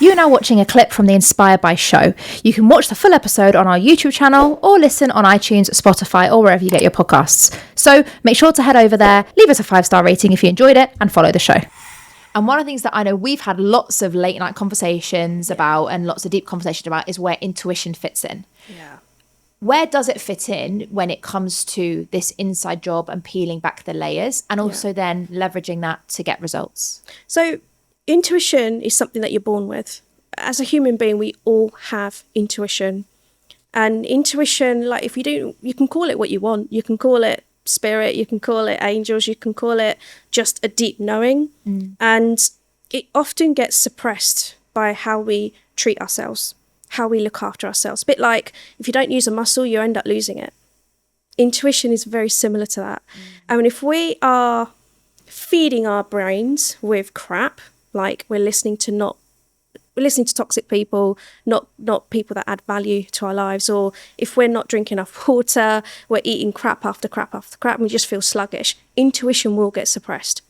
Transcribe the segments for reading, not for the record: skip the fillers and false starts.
You are now watching a clip from the Inspired by show. You can watch the full episode on our YouTube channel or listen on iTunes, Spotify, or wherever you get your podcasts. So make sure to head over there, leave us a 5-star rating if you enjoyed it, and follow the show. And one of the things that I know we've had lots of late night conversations about and lots of deep conversations about is where intuition fits in. Yeah. Where does it fit in when it comes to this inside job and peeling back the layers and also then leveraging that to get results? So intuition is something that you're born with. As a human being, we all have intuition. And intuition, like if you do, you can call it what you want. You can call it spirit, you can call it angels, you can call it just a deep knowing. And it often gets suppressed by how we treat ourselves, how we look after ourselves. A bit like if you don't use a muscle, you end up losing it. Intuition is very similar to that. And if we are feeding our brains with crap, like we're listening to toxic people, not people that add value to our lives, or if we're not drinking enough water, we're eating crap after crap after crap, and we just feel sluggish, intuition will get suppressed.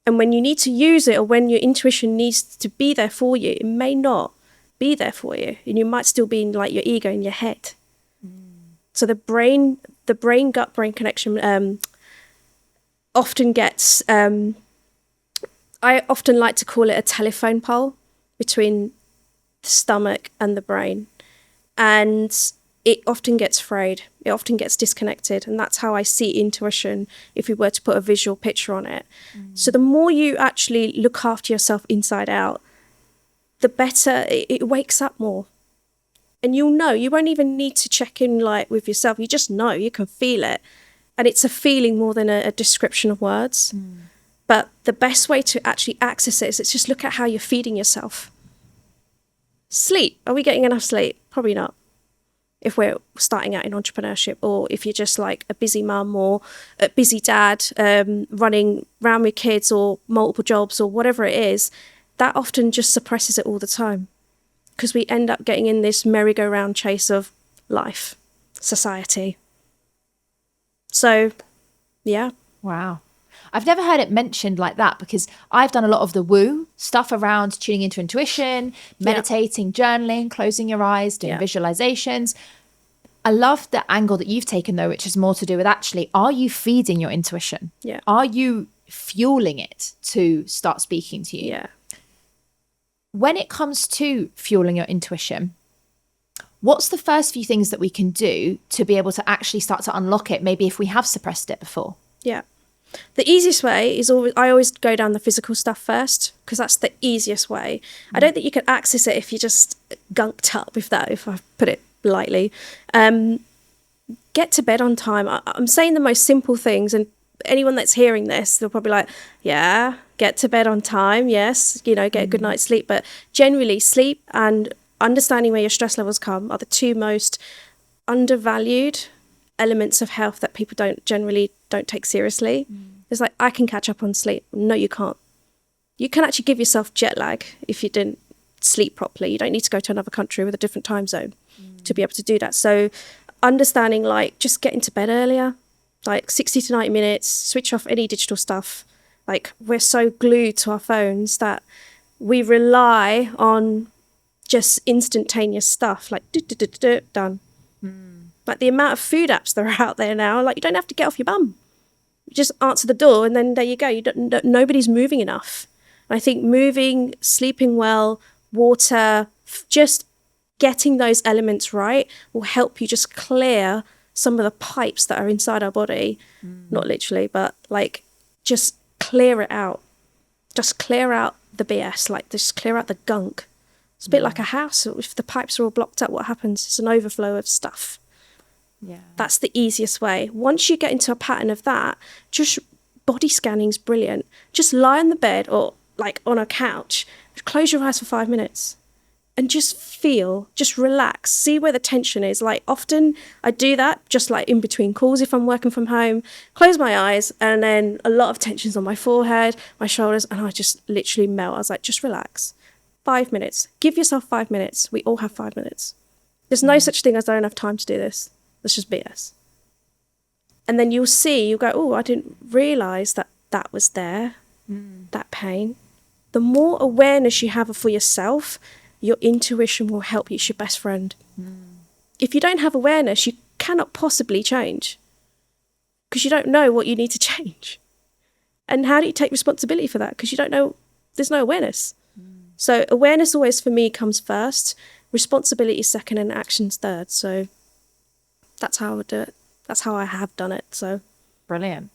And when you need to use it, or when your intuition needs to be there for you, it may not be there for you, and you might still be in like your ego in your head. So the brain gut brain connection often gets I often like to call it a telephone pole between the stomach and the brain, and it often gets frayed, it often gets disconnected, and that's how I see intuition if we were to put a visual picture on it. So the more you actually look after yourself inside out, the better it wakes up more. And you'll know, you won't even need to check in like with yourself, you just know, you can feel it, and it's a feeling more than a description of words. But the best way to actually access it is just look at how you're feeding yourself. Sleep. Are we getting enough sleep? Probably not. If we're starting out in entrepreneurship, or if you're just like a busy mum or a busy dad, running around with kids or multiple jobs or whatever it is, that often just suppresses it all the time. Because we end up getting in this merry-go-round chase of life, society. So, yeah. Wow. I've never heard it mentioned like that, because I've done a lot of the woo stuff around tuning into intuition, meditating, journaling, closing your eyes, doing visualizations. I love the angle that you've taken though, which is more to do with actually, are you feeding your intuition? Yeah. Are you fueling it to start speaking to you? Yeah. When it comes to fueling your intuition, what's the first few things that we can do to be able to actually start to unlock it, maybe if we have suppressed it before? Yeah. The easiest way is I always go down the physical stuff first, because that's the easiest way. I don't think you can access it if you're just gunked up, if I put it lightly. Get to bed on time. I'm saying the most simple things, and anyone that's hearing this, they'll probably like, yeah, get to bed on time. Yes, get a good night's sleep. But generally, sleep and understanding where your stress levels come are the two most undervalued elements of health that people don't take seriously. It's like, I can catch up on sleep. No, you can't. You can actually give yourself jet lag if you didn't sleep properly. You don't need to go to another country with a different time zone to be able to do that. So understanding, like, just getting to bed earlier, like 60 to 90 minutes, switch off any digital stuff. Like, we're so glued to our phones that we rely on just instantaneous stuff, like done. Like the amount of food apps that are out there now, like you don't have to get off your bum. You just answer the door and then there you go. Nobody's moving enough. And I think moving, sleeping well, water, just getting those elements right will help you just clear some of the pipes that are inside our body. Not literally, but like just clear it out. Just clear out the BS, like just clear out the gunk. It's a bit like a house. If the pipes are all blocked up, what happens? It's an overflow of stuff. Yeah. That's the easiest way. Once you get into a pattern of that, just body scanning's brilliant. Just lie on the bed or like on a couch, close your eyes for 5 minutes and just feel, just relax, see where the tension is. Like often I do that just like in between calls if I'm working from home, close my eyes and then a lot of tension's on my forehead, my shoulders, and I just literally melt. I was like, just relax. 5 minutes. Give yourself 5 minutes. We all have 5 minutes. There's no such thing as I don't have time to do this. That's just BS. And then you'll go, oh, I didn't realise that was there, that pain. the more awareness you have for yourself, your intuition will help you. It's your best friend. If you don't have awareness, you cannot possibly change, because you don't know what you need to change. And how do you take responsibility for that? Because you don't know, there's no awareness. So awareness always for me comes first, responsibility second, and actions third. So that's how I would do it. That's how I have done it. So Brilliant.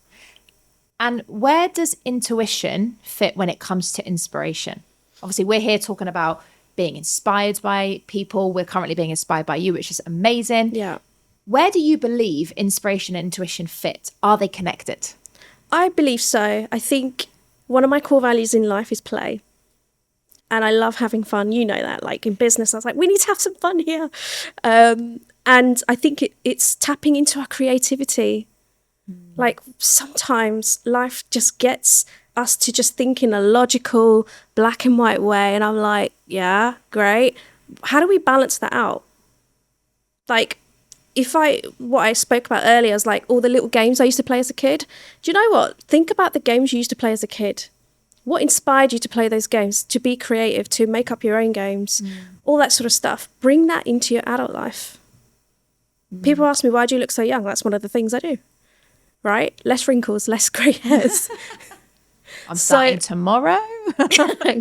And where does intuition fit when it comes to inspiration? Obviously, we're here talking about being inspired by people. We're currently being inspired by you, which is amazing. yeah, Where do you believe inspiration and intuition fit? Are they connected? I believe so. I think one of my core values in life is play. And I love having fun. You know that. Like in business, I was like, we need to have some fun here. And I think it's tapping into our creativity. Like sometimes life just gets us to just think in a logical, black and white way. And I'm like, yeah, great. How do we balance that out? Like, what I spoke about earlier is like all the little games I used to play as a kid. Do you know what? Think about the games you used to play as a kid. What inspired you to play those games, to be creative, to make up your own games, all that sort of stuff? Bring that into your adult life. People ask me, why do you look so young? That's one of the things I do, right? Less wrinkles, less grey hairs. I'm starting tomorrow.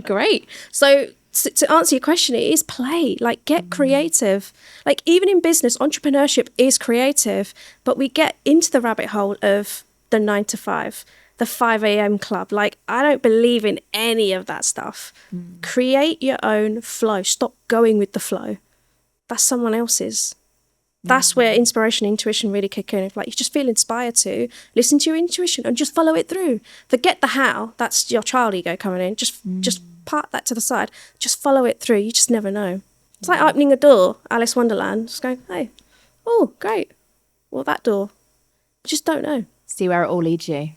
Great. So to answer your question, it is play. Like, get creative. Like, even in business, entrepreneurship is creative, but we get into the rabbit hole of the 9 to 5, the 5 a.m. club. Like, I don't believe in any of that stuff. Create your own flow. Stop going with the flow. That's someone else's. That's where inspiration, intuition really kick in. If like you just feel inspired to listen to your intuition and just follow it through. Forget the how. That's your child ego coming in. Just part that to the side. Just follow it through. You just never know. It's like opening a door, Alice Wonderland. Just going, hey, oh, great. Well, that door. You just don't know. See where it all leads you.